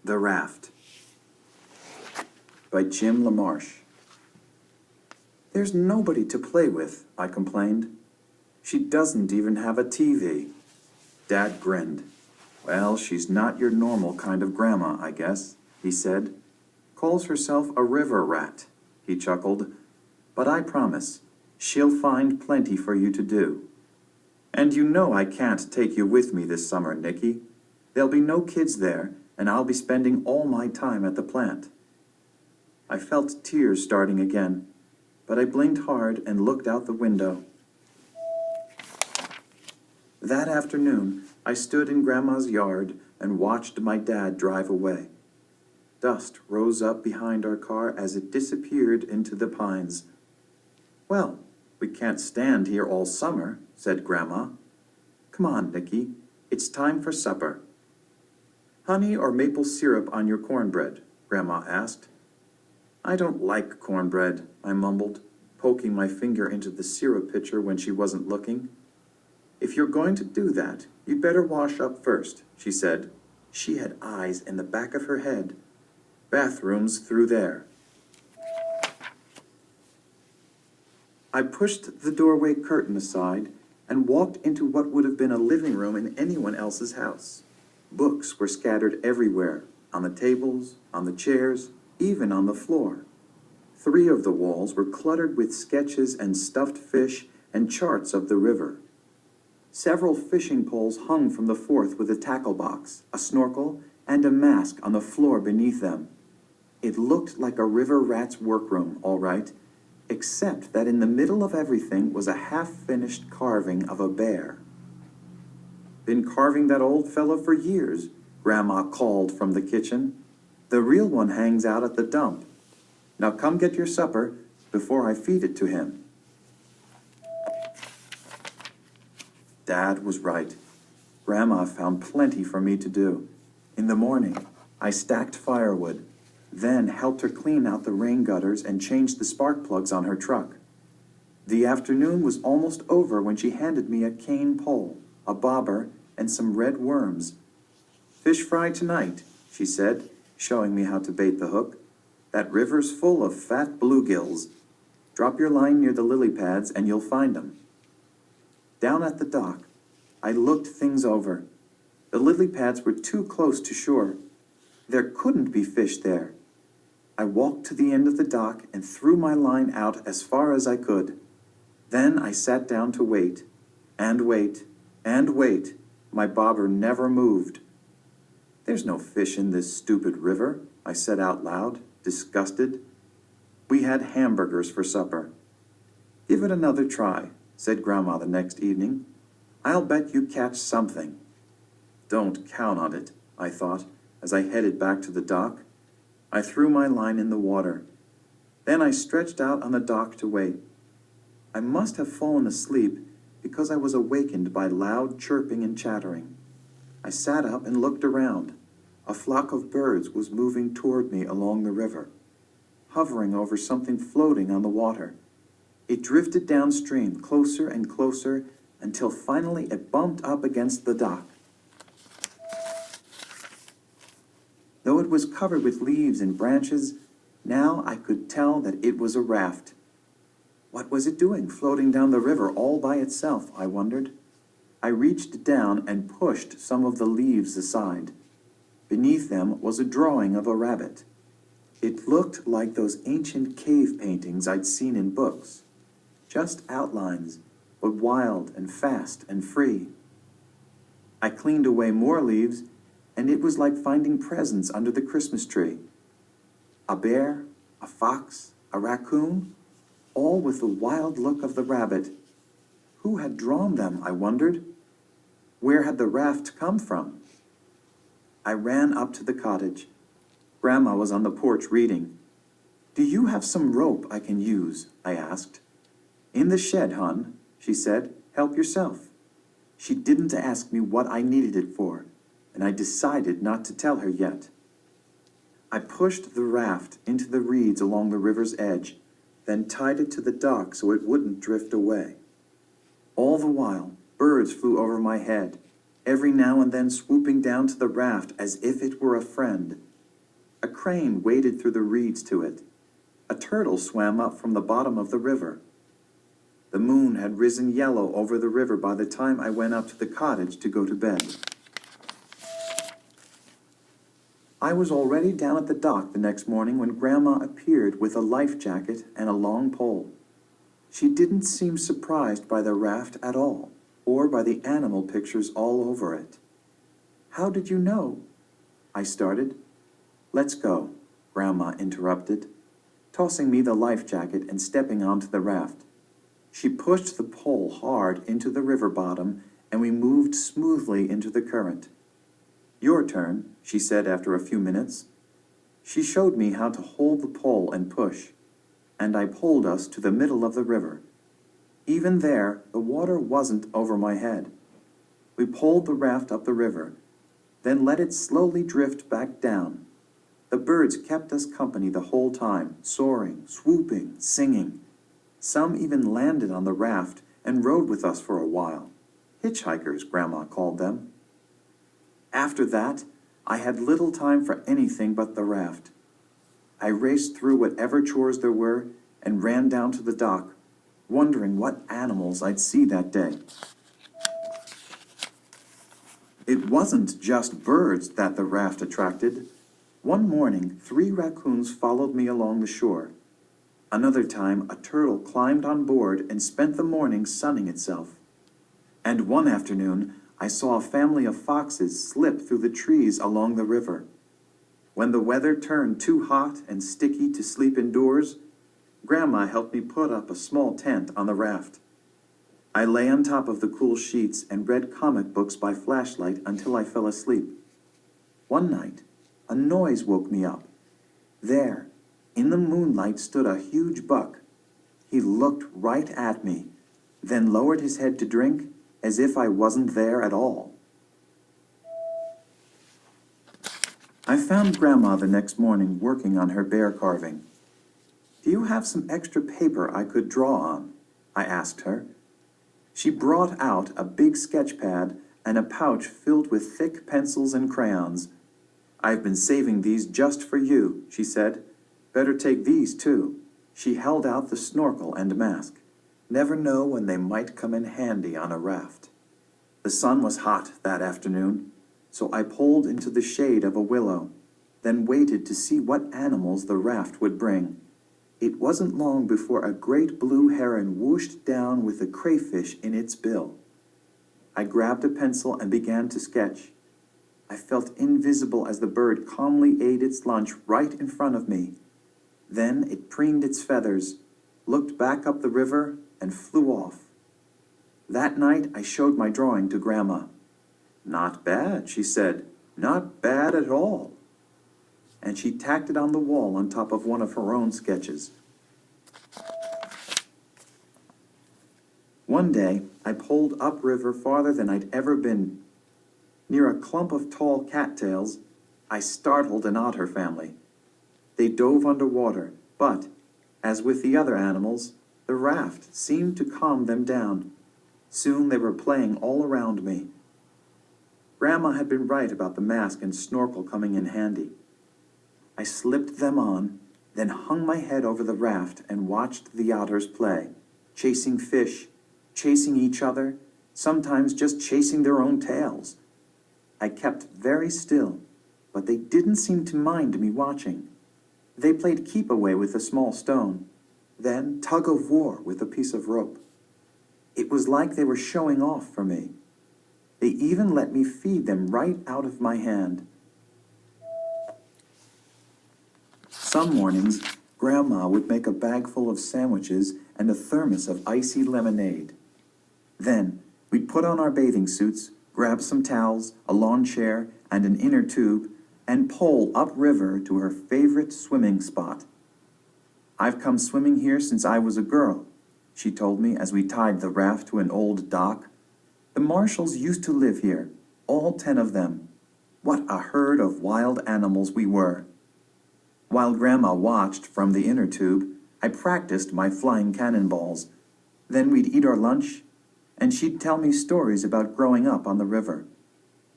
The Raft by Jim LaMarche. There's nobody to play with, I complained. She doesn't even have a TV. Dad grinned. Well, she's not your normal kind of grandma, I guess, he said. Calls herself a river rat, he chuckled. But I promise, she'll find plenty for you to do. And you know I can't take you with me this summer, Nicky. There'll be no kids there, and I'll be spending all my time at the plant. I felt tears starting again, but I blinked hard and looked out the window. That afternoon, I stood in Grandma's yard and watched my dad drive away. Dust rose up behind our car as it disappeared into the pines. Well, we can't stand here all summer, said Grandma. Come on, Nicky, it's time for supper. Honey or maple syrup on your cornbread? Grandma asked. I don't like cornbread, I mumbled, poking my finger into the syrup pitcher when she wasn't looking. If you're going to do that, you'd better wash up first, she said. She had eyes in the back of her head. Bathrooms through there. I pushed the doorway curtain aside and walked into what would have been a living room in anyone else's house. Books were scattered everywhere, on the tables, on the chairs, even on the floor. 3 of the walls were cluttered with sketches and stuffed fish and charts of the river. Several fishing poles hung from the 4th with a tackle box, a snorkel, and a mask on the floor beneath them. It looked like a river rat's workroom, all right, except that in the middle of everything was a half-finished carving of a bear. Been carving that old fellow for years, Grandma called from the kitchen. The real one hangs out at the dump. Now come get your supper before I feed it to him. Dad was right. Grandma found plenty for me to do. In the morning, I stacked firewood, then helped her clean out the rain gutters and changed the spark plugs on her truck. The afternoon was almost over when she handed me a cane pole, a bobber, and some red worms. Fish fry tonight, she said, showing me how to bait the hook. That river's full of fat bluegills. Drop your line near the lily pads and you'll find them. Down at the dock, I looked things over. The lily pads were too close to shore. There couldn't be fish there. I walked to the end of the dock and threw my line out as far as I could. Then I sat down to wait, and wait, and wait. My bobber never moved. There's no fish in this stupid river, I said out loud, disgusted. We had hamburgers for supper. Give it another try, said Grandma the next evening. I'll bet you catch something. Don't count on it, I thought, as I headed back to the dock. I threw my line in the water. Then I stretched out on the dock to wait. I must have fallen asleep because I was awakened by loud chirping and chattering. I sat up and looked around. A flock of birds was moving toward me along the river, hovering over something floating on the water. It drifted downstream, closer and closer, until finally it bumped up against the dock. Though it was covered with leaves and branches, now I could tell that it was a raft. What was it doing, floating down the river all by itself, I wondered. I reached down and pushed some of the leaves aside. Beneath them was a drawing of a rabbit. It looked like those ancient cave paintings I'd seen in books. Just outlines, but wild and fast and free. I cleaned away more leaves, and it was like finding presents under the Christmas tree. A bear, a fox, a raccoon, all with the wild look of the rabbit. Who had drawn them, I wondered? Where had the raft come from? I ran up to the cottage. Grandma was on the porch reading. Do you have some rope I can use? I asked. In the shed, hon, she said. Help yourself. She didn't ask me what I needed it for, and I decided not to tell her yet. I pushed the raft into the reeds along the river's edge, then tied it to the dock so it wouldn't drift away. All the while, birds flew over my head, every now and then swooping down to the raft as if it were a friend. crane waded through the reeds to it. A turtle swam up from the bottom of the river. The moon had risen yellow over the river by the time I went up to the cottage to go to bed. I was already down at the dock the next morning when Grandma appeared with a life jacket and a long pole. She didn't seem surprised by the raft at all, or by the animal pictures all over it. "How did you know?" I started. "Let's go," Grandma interrupted, tossing me the life jacket and stepping onto the raft. She pushed the pole hard into the river bottom, and we moved smoothly into the current. "Your turn," she said after a few minutes. She showed me how to hold the pole and push, and I pulled us to the middle of the river. Even there, the water wasn't over my head. We pulled the raft up the river, then let it slowly drift back down. The birds kept us company the whole time, soaring, swooping, singing. Some even landed on the raft and rode with us for a while. Hitchhikers, Grandma called them. After that, I had little time for anything but the raft. I raced through whatever chores there were and ran down to the dock, wondering what animals I'd see that day. It wasn't just birds that the raft attracted. One morning, 3 raccoons followed me along the shore. Another time, a turtle climbed on board and spent the morning sunning itself. And one afternoon, I saw a family of foxes slip through the trees along the river. When the weather turned too hot and sticky to sleep indoors, Grandma helped me put up a small tent on the raft. I lay on top of the cool sheets and read comic books by flashlight until I fell asleep. One night, a noise woke me up. There, in the moonlight, stood a huge buck. He looked right at me, then lowered his head to drink, as if I wasn't there at all. I found Grandma the next morning working on her bear carving. "Do you have some extra paper I could draw on?" I asked her. She brought out a big sketch pad and a pouch filled with thick pencils and crayons. "I've been saving these just for you," she said. "Better take these too." She held out the snorkel and mask. Never know when they might come in handy on a raft. The sun was hot that afternoon, so I pulled into the shade of a willow, then waited to see what animals the raft would bring. It wasn't long before a great blue heron whooshed down with a crayfish in its bill. I grabbed a pencil and began to sketch. I felt invisible as the bird calmly ate its lunch right in front of me. Then it preened its feathers, looked back up the river, and flew off. That night I showed my drawing to Grandma. "Not bad," she said. "Not bad at all." And she tacked it on the wall on top of one of her own sketches. One day, I pulled upriver farther than I'd ever been. Near a clump of tall cattails, I startled an otter family. They dove underwater, but, as with the other animals, the raft seemed to calm them down. Soon they were playing all around me. Grandma had been right about the mask and snorkel coming in handy. I slipped them on, then hung my head over the raft and watched the otters play, chasing fish, chasing each other, sometimes just chasing their own tails. I kept very still, but they didn't seem to mind me watching. They played keep-away with a small stone, then tug-of-war with a piece of rope. It was like they were showing off for me. They even let me feed them right out of my hand. Some mornings, Grandma would make a bag full of sandwiches and a thermos of icy lemonade. Then, we'd put on our bathing suits, grab some towels, a lawn chair, and an inner tube, and pole upriver to her favorite swimming spot. "I've come swimming here since I was a girl," she told me as we tied the raft to an old dock. "The Marshalls used to live here, all 10 of them. What a herd of wild animals we were." While Grandma watched from the inner tube, I practiced my flying cannonballs. Then we'd eat our lunch, and she'd tell me stories about growing up on the river.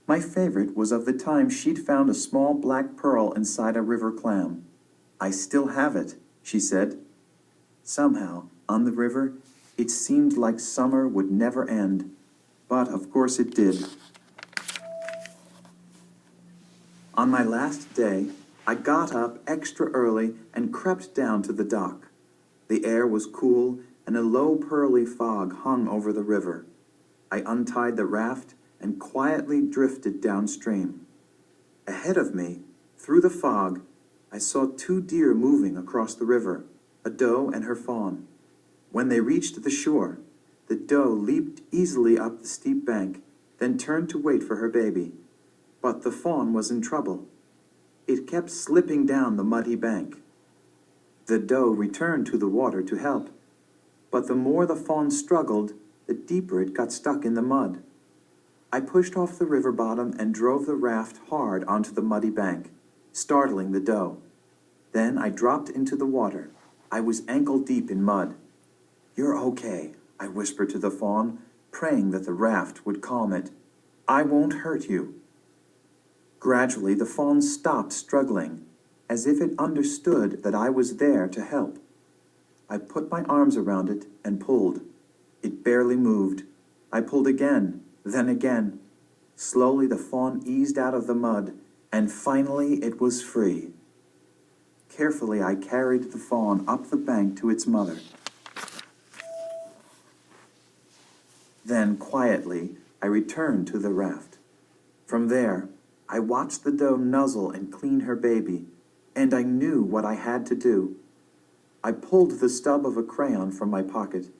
My favorite was of the time she'd found a small black pearl inside a river clam. I still have it, she said. Somehow, on the river, it seemed like summer would never end. But of course it did. On my last day, I got up extra early and crept down to the dock. The air was cool and a low pearly fog hung over the river. I untied the raft and quietly drifted downstream. Ahead of me, through the fog, I saw 2 deer moving across the river, a doe and her fawn. When they reached the shore, the doe leaped easily up the steep bank, then turned to wait for her baby. But the fawn was in trouble. It kept slipping down the muddy bank. The doe returned to the water to help, but the more the fawn struggled, the deeper it got stuck in the mud. I pushed off the river bottom and drove the raft hard onto the muddy bank, startling the doe. Then I dropped into the water. I was ankle deep in mud. "You're okay," I whispered to the fawn, praying that the raft would calm it. "I won't hurt you." Gradually, the fawn stopped struggling, as if it understood that I was there to help. I put my arms around it and pulled. It barely moved. I pulled again, then again. Slowly, the fawn eased out of the mud, and finally it was free. Carefully, I carried the fawn up the bank to its mother. Then, quietly, I returned to the raft. From there, I watched the doe nuzzle and clean her baby, and I knew what I had to do. I pulled the stub of a crayon from my pocket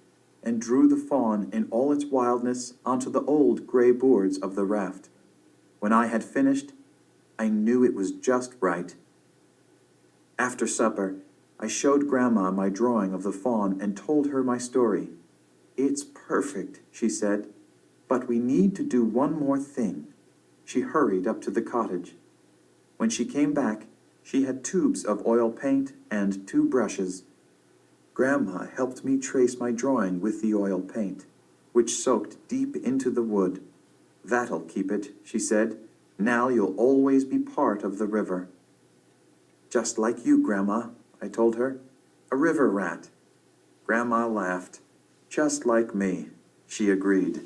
and drew the fawn in all its wildness onto the old gray boards of the raft. When I had finished, I knew it was just right. After supper, I showed Grandma my drawing of the fawn and told her my story. "It's perfect," she said, "but we need to do one more thing." She hurried up to the cottage. When she came back, she had tubes of oil paint and 2 brushes. Grandma helped me trace my drawing with the oil paint, which soaked deep into the wood. "That'll keep it," she said. "Now you'll always be part of the river." "Just like you, Grandma," I told her. "A river rat." Grandma laughed. "Just like me," she agreed.